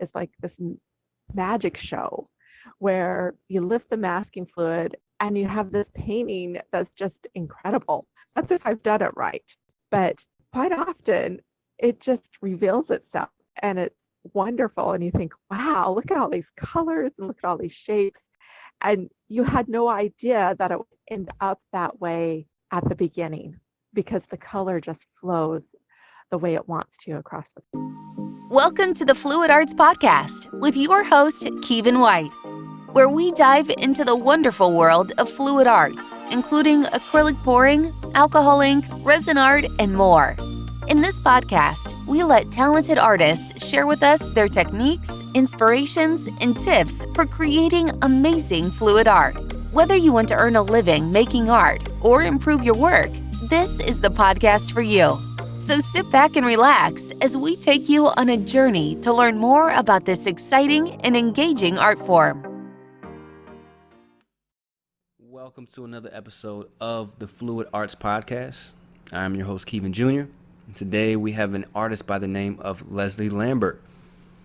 is like this magic show where you lift the masking fluid and you have this painting that's just incredible. That's if I've done it right. But quite often it just reveals itself and it's wonderful. And you think, wow, look at all these colors and look at all these shapes. And you had no idea that it would end up that way at the beginning because the color just flows the way it wants to across the. Welcome to the Fluid Arts Podcast with your host, Kevin White, where we dive into the wonderful world of fluid arts, including acrylic pouring, alcohol ink, resin art, and more. In this podcast, we let talented artists share with us their techniques, inspirations, and tips for creating amazing fluid art. Whether you want to earn a living making art or improve your work, this is the podcast for you. So sit back and relax as we take you on a journey to learn more about this exciting and engaging art form. Welcome to another episode of the Fluid Arts Podcast. I'm your host, Kevin Jr. And today we have an artist by the name of Leslie Lambert.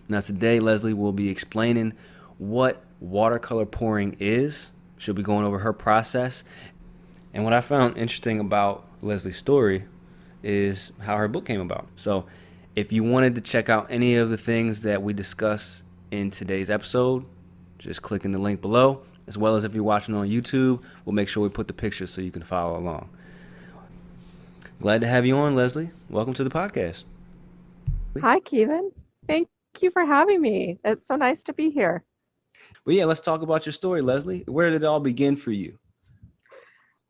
Now today, Leslie will be explaining what watercolor pouring is. She'll be going over her process. And what I found interesting about Leslie's story is how her book came about. So if you wanted to check out any of the things that we discuss in today's episode, just click in the link below, as well as if you're watching on YouTube, we'll make sure we put the pictures so you can follow along. Glad to have you on, Leslie. Welcome to the podcast. Hi, Kevin. Thank you for having me. It's so nice to be here. Well, yeah, let's talk about your story, Leslie. Where did it all begin for you?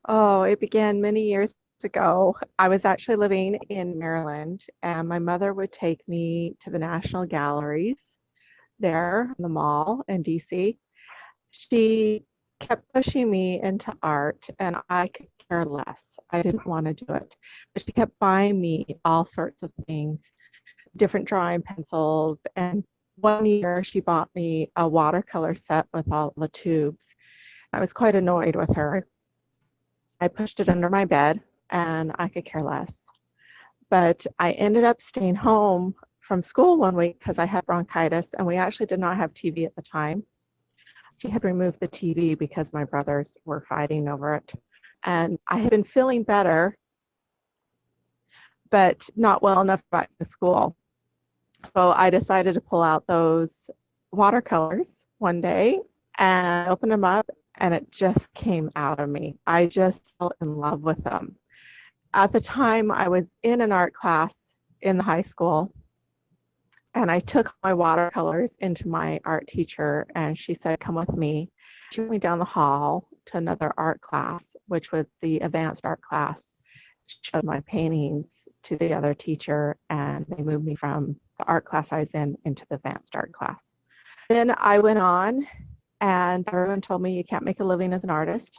Oh, it began many years ago. I was actually living in Maryland, and my mother would take me to the National Galleries there in the mall in DC. She kept pushing me into art, and I could care less. I didn't want to do it. But she kept buying me all sorts of things, different drawing pencils. And one year she bought me a watercolor set with all the tubes. I was quite annoyed with her. I pushed it under my bed, and I could care less. But I ended up staying home from school one week because I had bronchitis, and we actually did not have TV at the time. She had removed the TV because my brothers were fighting over it. And I had been feeling better, but not well enough back to school. So I decided to pull out those watercolors one day and open them up, and it just came out of me. I just fell in love with them. At the time, I was in an art class in the high school, and I took my watercolors into my art teacher, and she said, "Come with me." She went me down the hall to another art class, which was the advanced art class. She showed my paintings to the other teacher, and they moved me from the art class I was in into the advanced art class. Then I went on, and everyone told me you can't make a living as an artist.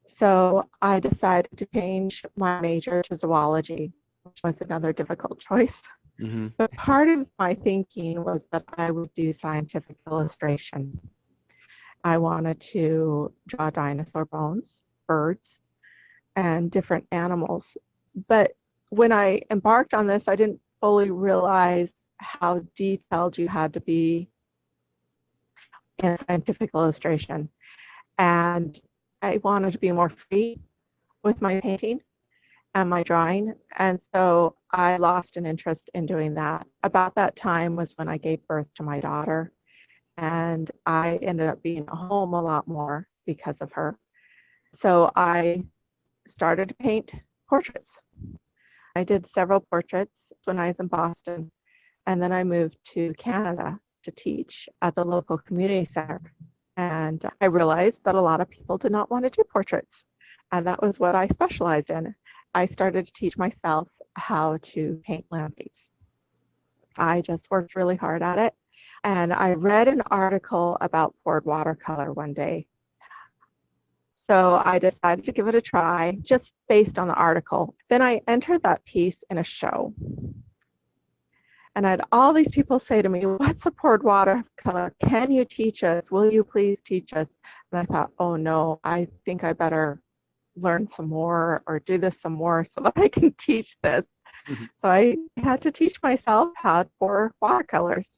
So I decided to change my major to zoology, which was another difficult choice. Mm-hmm. But part of my thinking was that I would do scientific illustration. I wanted to draw dinosaur bones, birds, and different animals. But when I embarked on this, I didn't fully realize how detailed you had to be in scientific illustration. And I wanted to be more free with my painting and my drawing. And so I lost an interest in doing that. About that time was when I gave birth to my daughter. And I ended up being at home a lot more because of her. So I started to paint portraits. I did several portraits when I was in Boston. And then I moved to Canada to teach at the local community center. And I realized that a lot of people did not want to do portraits. And that was what I specialized in. I started to teach myself how to paint landscapes. I just worked really hard at it. And I read an article about poured watercolor one day. So I decided to give it a try just based on the article. Then I entered that piece in a show. And I had all these people say to me, "What's a poured watercolor? Can you teach us? Will you please teach us?" And I thought, oh no, I think I better learn some more or do this some more so that I can teach this. Mm-hmm. So I had to teach myself how to pour watercolors.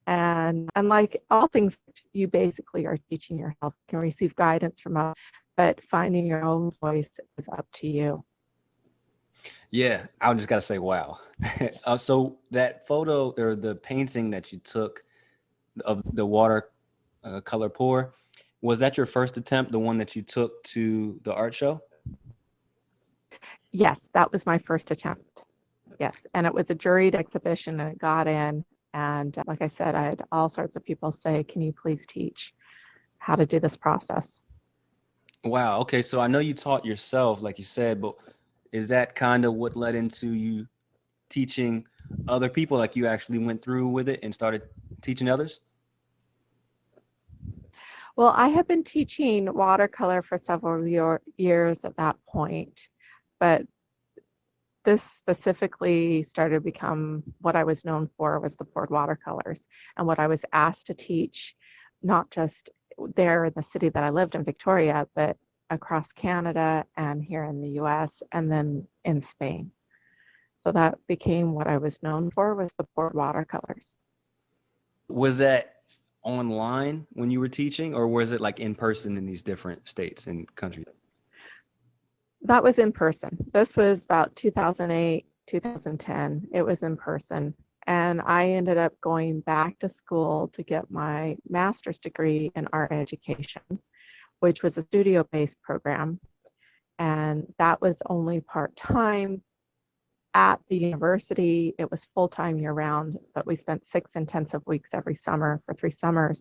And like all things, you basically are teaching yourself. You can receive guidance from others, but finding your own voice is up to you. Yeah, I just gotta say, wow. So that photo or the painting that you took of the water color pour, was that your first attempt, the one that you took to the art show? Yes, that was my first attempt. Yes, and it was a juried exhibition, and it got in. And like I said, I had all sorts of people say, "Can you please teach how to do this process?" Wow. Okay. So I know you taught yourself, like you said, but is that kind of what led into you teaching other people? Like you actually went through with it and started teaching others? Well, I have been teaching watercolor for several years at that point, but this specifically started to become what I was known for was the poured watercolors, and what I was asked to teach, not just there in the city that I lived in, Victoria, but across Canada and here in the US and then in Spain. So that became what I was known for, was the poured watercolors. Was that online when you were teaching, or was it like in person in these different states and countries? That was in person. This was about 2008, 2010. It was in person. And I ended up going back to school to get my master's degree in art education, which was a studio-based program. And that was only part-time at the university. It was full-time year-round, but we spent 6 intensive weeks every summer for 3 summers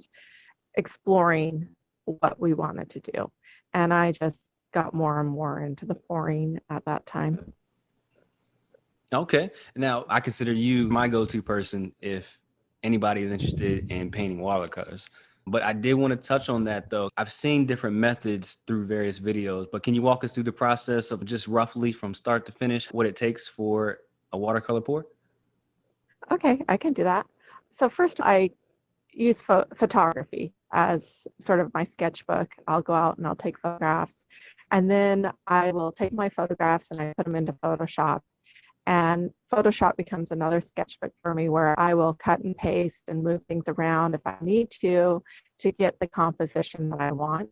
exploring what we wanted to do. And I just got more and more into the pouring at that time. Okay. Now I consider you my go-to person if anybody is interested in painting watercolors. But I did want to touch on that though. I've seen different methods through various videos, but can you walk us through the process of just roughly from start to finish what it takes for a watercolor pour? Okay, I can do that. So first I use photography as sort of my sketchbook. I'll go out and I'll take photographs, and then I will take my photographs and I put them into Photoshop. And Photoshop becomes another sketchbook for me, where I will cut and paste and move things around if I need to get the composition that I want.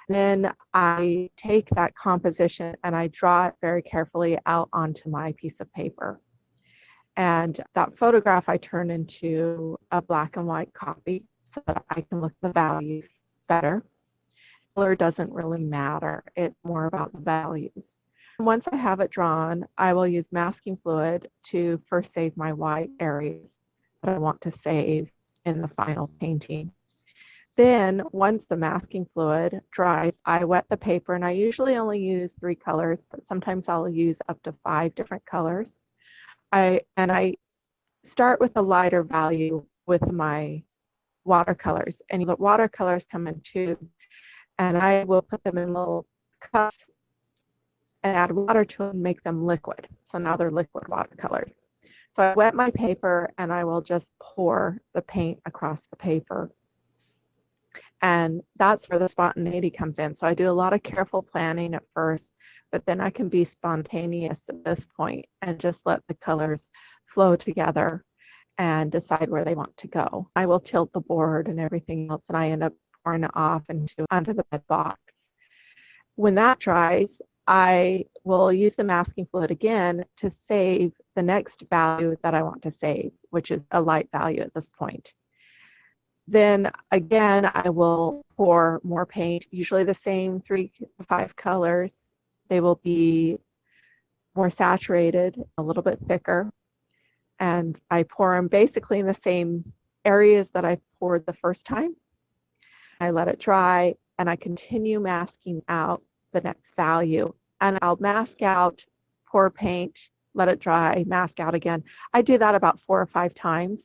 Then I take that composition and I draw it very carefully out onto my piece of paper. And that photograph I turn into a black and white copy so that I can look at the values better. Color doesn't really matter. It's more about the values. Once I have it drawn, I will use masking fluid to first save my white areas that I want to save in the final painting. Then once the masking fluid dries, I wet the paper, and I usually only use 3 colors, but sometimes I'll use up to 5 different colors. I start with a lighter value with my watercolors, and the watercolors come in tubes, and I will put them in little cups and add water to them and make them liquid. So now they're liquid watercolors. So I wet my paper and I will just pour the paint across the paper. And that's where the spontaneity comes in. So I do a lot of careful planning at first, but then I can be spontaneous at this point and just let the colors flow together and decide where they want to go. I will tilt the board and everything else, and I end up pouring it off onto the bed box. When that dries, I will use the masking fluid again to save the next value that I want to save, which is a light value at this point. Then again, I will pour more paint, usually the same 3 to 5 colors. They will be more saturated, a little bit thicker. And I pour them basically in the same areas that I poured the first time. I let it dry and I continue masking out the next value. And I'll mask out, pour paint, let it dry, mask out again. I do that about 4 or 5 times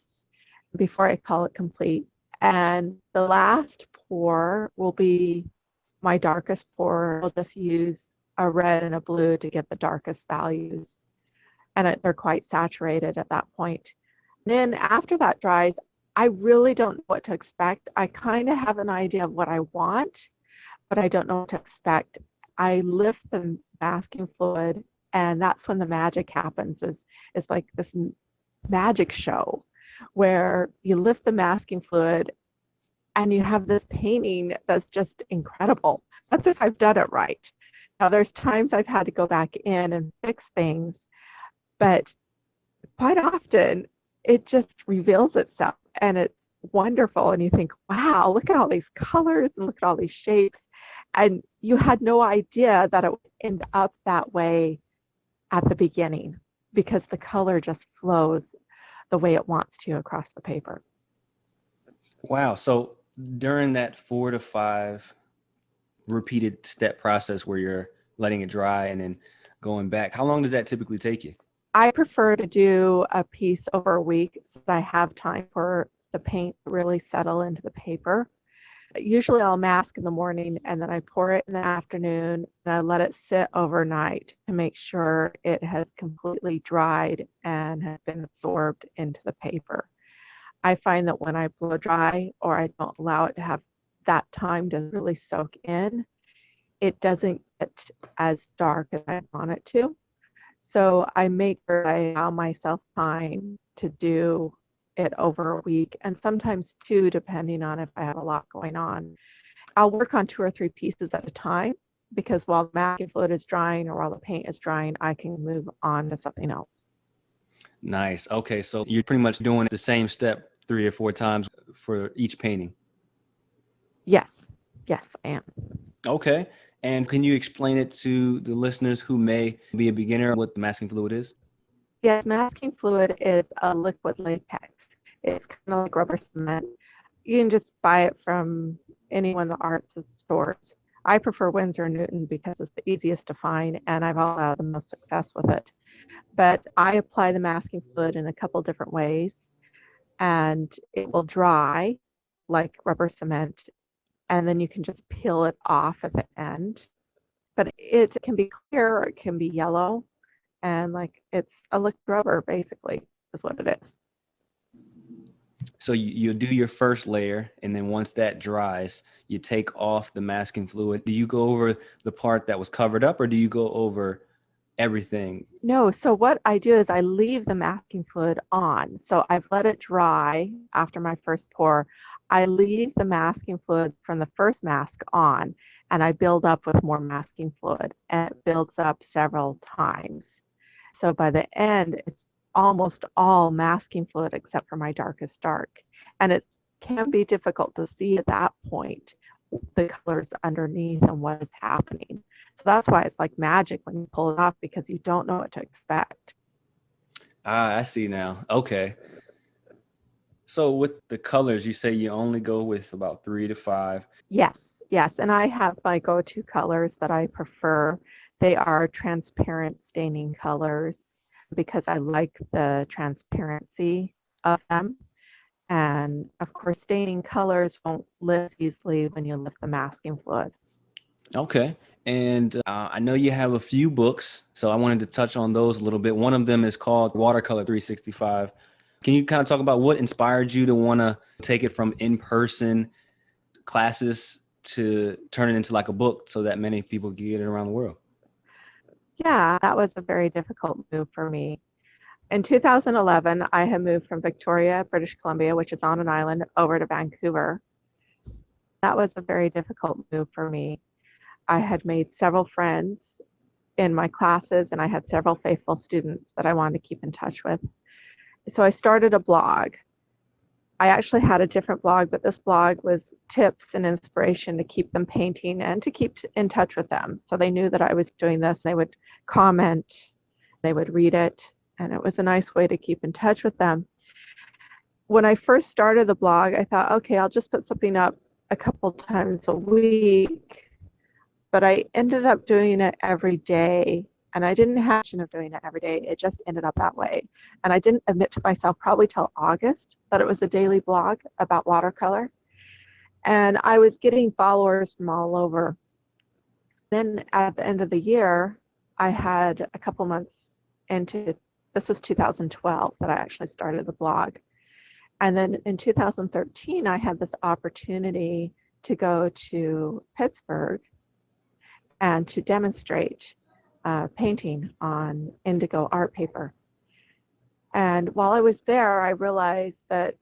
before I call it complete. And the last pour will be my darkest pour. I'll just use a red and a blue to get the darkest values. And they're quite saturated at that point. Then after that dries, I really don't know what to expect. I kind of have an idea of what I want, but I don't know what to expect. I lift the masking fluid, and that's when the magic happens. It's like this magic show where you lift the masking fluid and you have this painting that's just incredible. That's if I've done it right. Now, there's times I've had to go back in and fix things, but quite often it just reveals itself and it's wonderful. And you think, wow, look at all these colors and look at all these shapes. And you had no idea that it would end up that way at the beginning because the color just flows the way it wants to across the paper. Wow. So during that 4 to 5 repeated step process where you're letting it dry and then going back, how long does that typically take you? I prefer to do a piece over a week so that I have time for the paint to really settle into the paper. Usually I'll mask in the morning and then I pour it in the afternoon and I let it sit overnight to make sure it has completely dried and has been absorbed into the paper. I find that when I blow dry or I don't allow it to have that time to really soak in, it doesn't get as dark as I want it to. So I make sure I allow myself time to do it over a week and sometimes 2, depending on if I have a lot going on. I'll work on 2 or 3 pieces at a time because while the masking fluid is drying or while the paint is drying, I can move on to something else. Nice. Okay. So you're pretty much doing the same step 3 or 4 times for each painting. Yes, I am. Okay. And can you explain it to the listeners who may be a beginner what the masking fluid is? Yes, masking fluid is a liquid latex. It's kind of like rubber cement. You can just buy it from any one of the art stores. I prefer Winsor & Newton because it's the easiest to find and I've had the most success with it. But I apply the masking fluid in a couple different ways and it will dry like rubber cement and then you can just peel it off at the end. But it can be clear or it can be yellow and like it's a liquid rubber basically is what it is. So you'll do your first layer, and then once that dries, you take off the masking fluid. Do you go over the part that was covered up, or do you go over everything? No, so what I do is I leave the masking fluid on. So I've let it dry after my first pour. I leave the masking fluid from the first mask on, and I build up with more masking fluid, and it builds up several times. So by the end, it's almost all masking fluid except for my darkest dark. And it can be difficult to see at that point the colors underneath and what is happening. So that's why it's like magic when you pull it off because you don't know what to expect. Ah, I see now. Okay. So with the colors, you say you only go with about 3 to 5. Yes. And I have my go-to colors that I prefer. They are transparent staining colors because I like the transparency of them. And of course, staining colors won't lift easily when you lift the masking fluid. Okay. And I know you have a few books, so I wanted to touch on those a little bit. One of them is called Watercolor 365. Can you kind of talk about what inspired you to want to take it from in-person classes to turn it into like a book so that many people can get it around the world? Yeah, that was a very difficult move for me. In 2011, I had moved from Victoria, British Columbia, which is on an island, over to Vancouver. That was a very difficult move for me. I had made several friends in my classes, and I had several faithful students that I wanted to keep in touch with. So I started a blog. I actually had a different blog, but this blog was tips and inspiration to keep them painting and to keep in touch with them. So they knew that I was doing this. They would comment, they would read it, and it was a nice way to keep in touch with them. When I first started the blog, I thought, okay, I'll just put something up a couple times a week. But I ended up doing it every day. And I didn't have intention of doing it every day. It just ended up that way. And I didn't admit to myself probably till August that it was a daily blog about watercolor. And I was getting followers from all over. Then at the end of the year, I had a couple months into, this was 2012 that I actually started the blog. And then in 2013, I had this opportunity to go to Pittsburgh and to demonstrate painting on indigo art paper. And while I was there, I realized that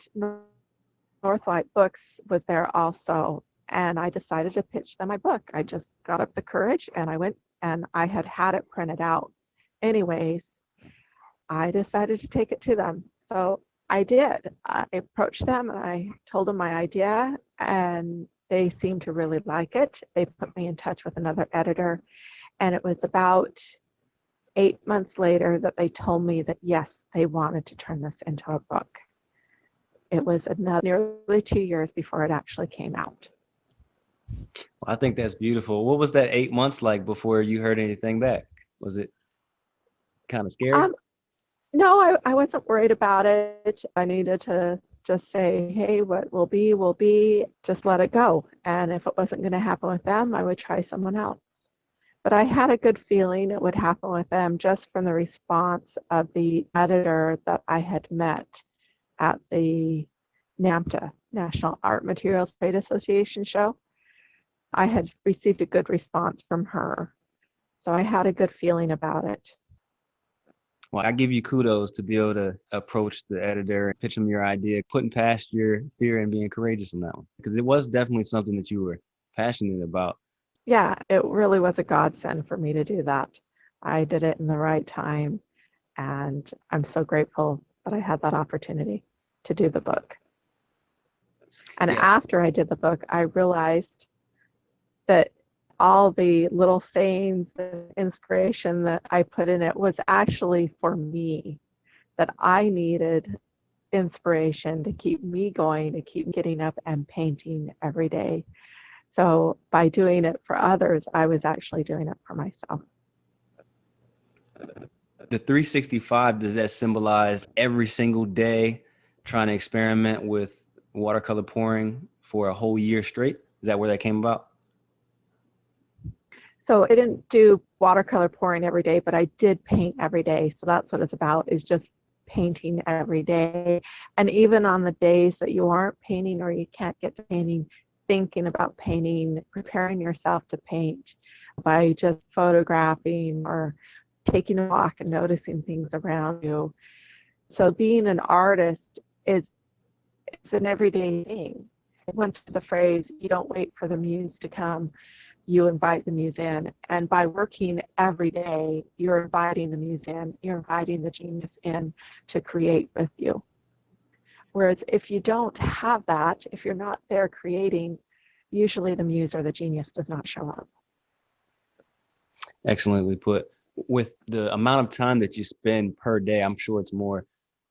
Northlight Books was there also. And I decided to pitch them my book. I just got up the courage and I went, and I had it printed out. Anyways, I decided to take it to them. So I did. I approached them and I told them my idea, and they seemed to really like it. They put me in touch with another editor, and it was about 8 months later that they told me that yes, they wanted to turn this into a book. It was nearly 2 years before it actually came out. Well, I think that's beautiful. What was that 8 months like before you heard anything back? Was it kind of scary? No, I wasn't worried about it. I needed to just say, hey, what will be, just let it go. And if it wasn't going to happen with them, I would try someone else. But I had a good feeling it would happen with them just from the response of the editor that I had met at the NAMTA, National Art Materials Trade Association show. I had received a good response from her. So I had a good feeling about it. Well, I give you kudos to be able to approach the editor and pitch them your idea, putting past your fear and being courageous in that one, because it was definitely something that you were passionate about. Yeah, it really was a godsend for me to do that. I did it in the right time, and I'm so grateful that I had that opportunity to do the book. And Yes. After I did the book, I realized that all the little sayings and inspiration that I put in it was actually for me, that I needed inspiration to keep me going, to keep getting up and painting every day. So by doing it for others, I was actually doing it for myself. The 365, does that symbolize every single day trying to experiment with watercolor pouring for a whole year straight? Is that where that came about? So I didn't do watercolor pouring every day, but I did paint every day. So that's what it's about, is just painting every day. And even on the days that you aren't painting or you can't get to painting, thinking about painting, preparing yourself to paint by just photographing or taking a walk and noticing things around you. So being an artist it's an everyday thing. Once the phrase, you don't wait for the muse to come, you invite the muse in. And by working every day, you're inviting the muse in, you're inviting the genius in to create with you. Whereas if you don't have that, if you're not there creating, usually the muse or the genius does not show up. Excellently put. With the amount of time that you spend per day, I'm sure it's more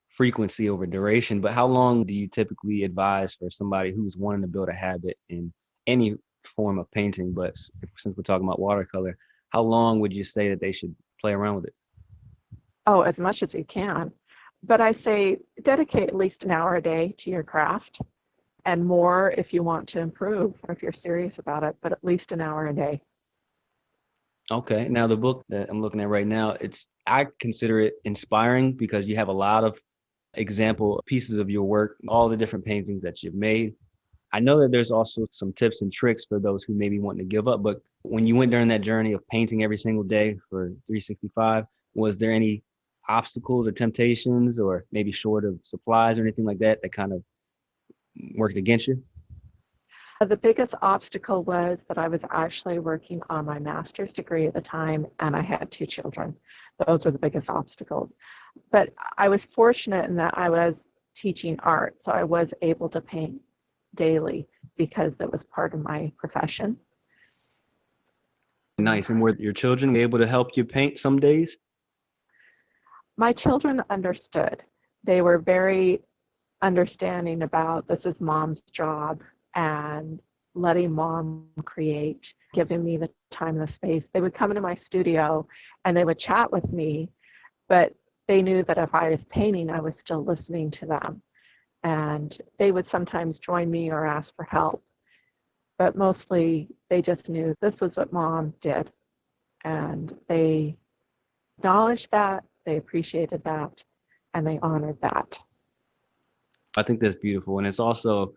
frequency over duration, but how long do you typically advise for somebody who's wanting to build a habit in any form of painting? But since we're talking about watercolor, how long would you say that they should play around with it? Oh, as much as you can. But I say dedicate at least an hour a day to your craft, and more if you want to improve or if you're serious about it, but at least an hour a day. Okay. Now the book that I'm looking at right now, I consider it inspiring because you have a lot of example pieces of your work, all the different paintings that you've made. I know that there's also some tips and tricks for those who may be wanting to give up, but when you went during that journey of painting every single day for 365, was there any obstacles or temptations or maybe short of supplies or anything like that that kind of worked against you? The biggest obstacle was that I was actually working on my master's degree at the time, and I had 2 children. Those were the biggest obstacles. But I was fortunate in that I was teaching art, so I was able to paint daily because it was part of my profession. Nice. And were your children able to help you paint some days? My children understood. They were very understanding about this is mom's job and letting mom create, giving me the time and the space. They would come into my studio and they would chat with me, but they knew that if I was painting, I was still listening to them. And they would sometimes join me or ask for help. But mostly they just knew this was what mom did. And they acknowledged that, they appreciated that, and they honored that. I think that's beautiful. And it's also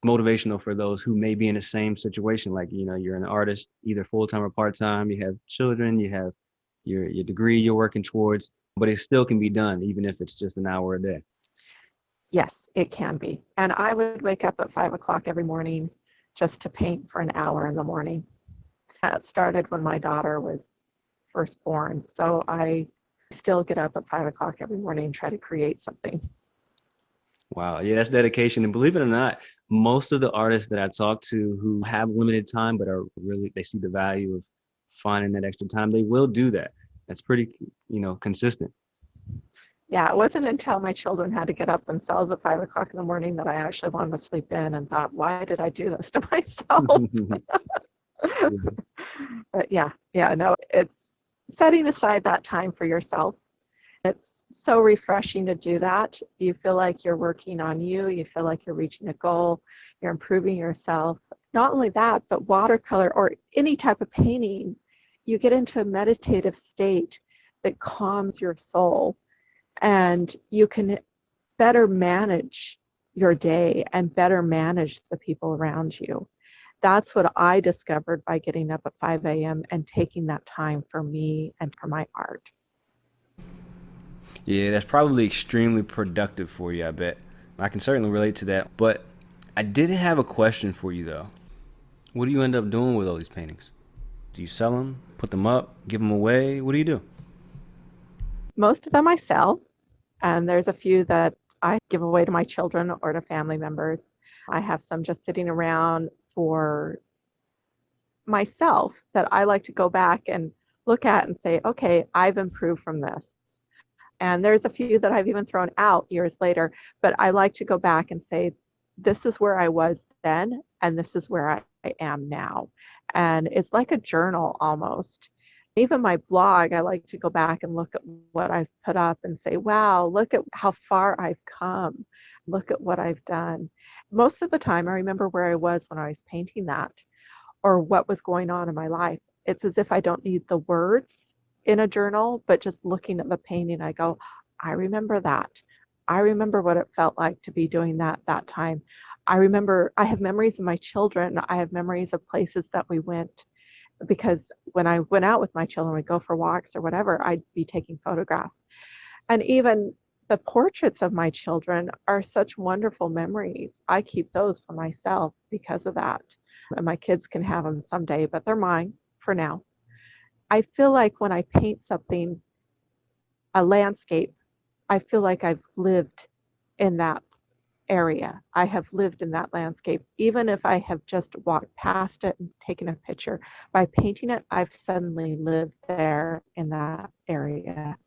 motivational for those who may be in the same situation. Like, you're an artist, either full-time or part-time, you have children, you have your degree you're working towards. but it still can be done, even if it's just an hour a day. Yes, it can be. And I would wake up at 5 o'clock every morning just to paint for an hour in the morning. That started when my daughter was first born. So I still get up at 5 o'clock every morning and try to create something. Wow. Yeah, that's dedication. And believe it or not, most of the artists that I talk to who have limited time, but are really, they see the value of finding that extra time, they will do that. That's pretty, consistent. Yeah, it wasn't until my children had to get up themselves at 5 o'clock in the morning that I actually wanted to sleep in and thought, why did I do this to myself? But no, it's setting aside that time for yourself. It's so refreshing to do that. You feel like you're working on you. You feel like you're reaching a goal. You're improving yourself. Not only that, but watercolor or any type of painting, you get into a meditative state that calms your soul, and you can better manage your day and better manage the people around you. That's what I discovered by getting up at 5 a.m. and taking that time for me and for my art. Yeah, that's probably extremely productive for you, I bet. I can certainly relate to that. But I did have a question for you, though. What do you end up doing with all these paintings? Do you sell them, put them up, give them away? What do you do? Most of them I sell, and there's a few that I give away to my children or to family members. I have some just sitting around for myself that I like to go back and look at and say, okay, I've improved from this. And there's a few that I've even thrown out years later, but I like to go back and say, this is where I was then, and this is where I am now. And it's like a journal almost. Even my blog, I like to go back and look at what I've put up and say, wow, look at how far I've come. Look at what I've done. Most of the time, I remember where I was when I was painting that or what was going on in my life. It's as if I don't need the words in a journal, but just looking at the painting, I go, I remember that. I remember what it felt like to be doing that time. I remember I have memories of my children. I have memories of places that we went, because when I went out with my children, we'd go for walks or whatever, I'd be taking photographs. And even the portraits of my children are such wonderful memories. I keep those for myself because of that. And my kids can have them someday, but they're mine for now. I feel like when I paint something, a landscape, I feel like I've lived in that area. I have lived in that landscape. Even if I have just walked past it and taken a picture, by painting it, I've suddenly lived there in that area.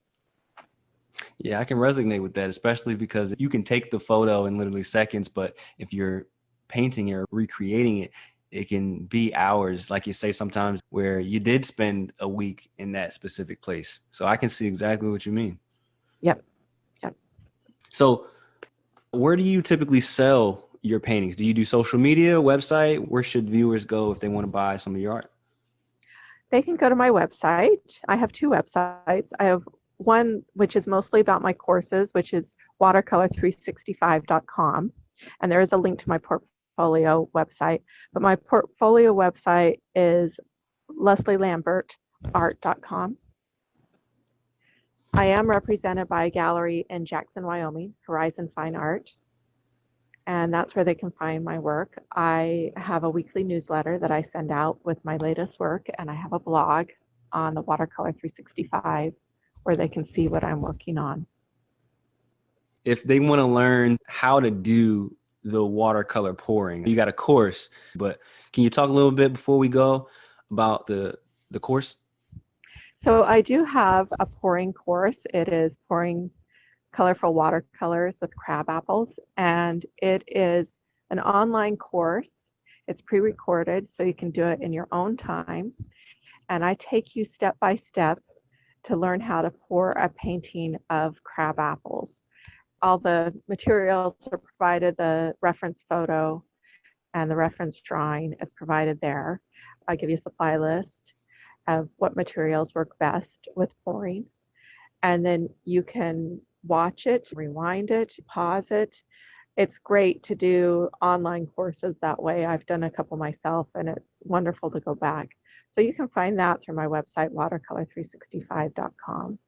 Yeah, I can resonate with that, especially because you can take the photo in literally seconds, but if you're painting or recreating it, it can be hours, like you say, sometimes where you did spend a week in that specific place. So I can see exactly what you mean. Yep. So where do you typically sell your paintings? Do you do social media, website? Where should viewers go if they want to buy some of your art? They can go to my website. I have two websites. I have one which is mostly about my courses, which is watercolor365.com. And there is a link to my portfolio website. But my portfolio website is leslielambertart.com. I am represented by a gallery in Jackson, Wyoming, Horizon Fine Art. And that's where they can find my work. I have a weekly newsletter that I send out with my latest work, and I have a blog on the Watercolor 365 where they can see what I'm working on. If they want to learn how to do the watercolor pouring, you got a course, but can you talk a little bit before we go about the course? So I do have a pouring course. It is pouring colorful watercolors with crab apples, and it is an online course. It's pre-recorded, so you can do it in your own time. And I take you step by step to learn how to pour a painting of crab apples. All the materials are provided, the reference photo and the reference drawing is provided there. I give you a supply list of what materials work best with pouring. And then you can watch it, rewind it, pause it. It's great to do online courses that way. I've done a couple myself, and it's wonderful to go back. So you can find that through my website, watercolor365.com.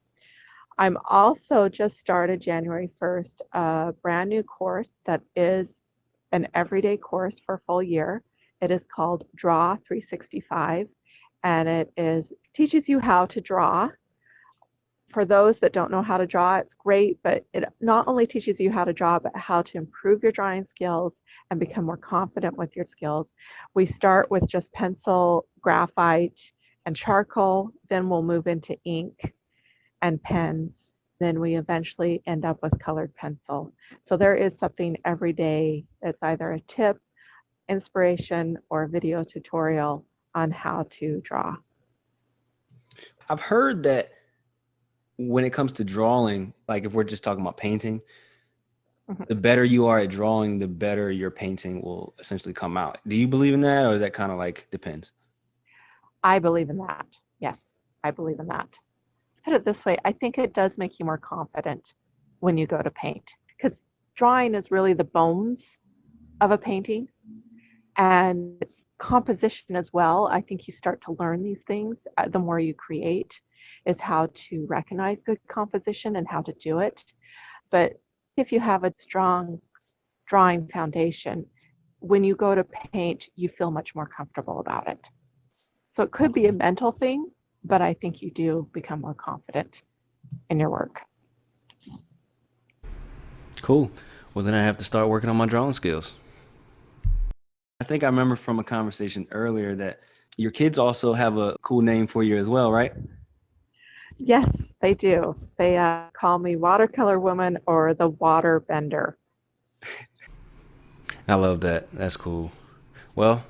I'm also just started January 1st a brand new course that is an everyday course for a full year. It is called Draw 365, and it teaches you how to draw. For those that don't know how to draw, it's great, but it not only teaches you how to draw, but how to improve your drawing skills and become more confident with your skills. We start with just pencil, graphite, and charcoal. Then we'll move into ink and pens. Then we eventually end up with colored pencil. So there is something every day that's either a tip, inspiration, or a video tutorial on how to draw. I've heard that when it comes to drawing, like if we're just talking about painting, the better you are at drawing, the better your painting will essentially come out. Do you believe in that, or is that kind of like depends? I believe in that. Yes, I believe in that. Let's put it this way. I think it does make you more confident when you go to paint, because drawing is really the bones of a painting, and it's composition as well. I think you start to learn these things the more you create, is how to recognize good composition and how to do it. But if you have a strong drawing foundation, when you go to paint, you feel much more comfortable about it. So it could be a mental thing, but I think you do become more confident in your work. Cool. Well, then I have to start working on my drawing skills. I think I remember from a conversation earlier that your kids also have a cool name for you as well, right? Yes, they do. They call me Watercolor Woman or the Water Bender. I love that. That's cool. Well,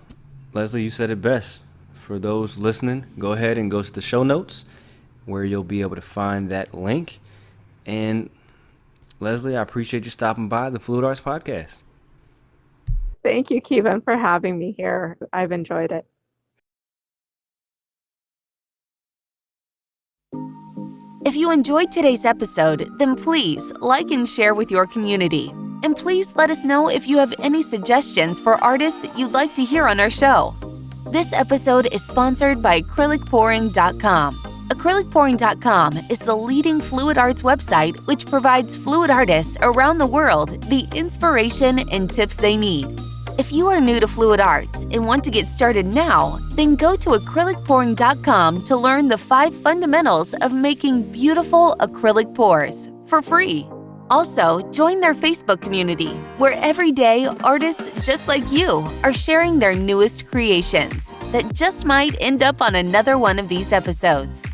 Leslie, you said it best. For those listening, go ahead and go to the show notes where you'll be able to find that link. And Leslie, I appreciate you stopping by the Fluid Arts Podcast. Thank you, Kevin, for having me here. I've enjoyed it. If you enjoyed today's episode, then please like and share with your community. And please let us know if you have any suggestions for artists you'd like to hear on our show. This episode is sponsored by acrylicpouring.com. Acrylicpouring.com is the leading fluid arts website which provides fluid artists around the world the inspiration and tips they need. If you are new to fluid arts and want to get started now, then go to acrylicpouring.com to learn the 5 fundamentals of making beautiful acrylic pours for free. Also, join their Facebook community, where every day artists just like you are sharing their newest creations that just might end up on another one of these episodes.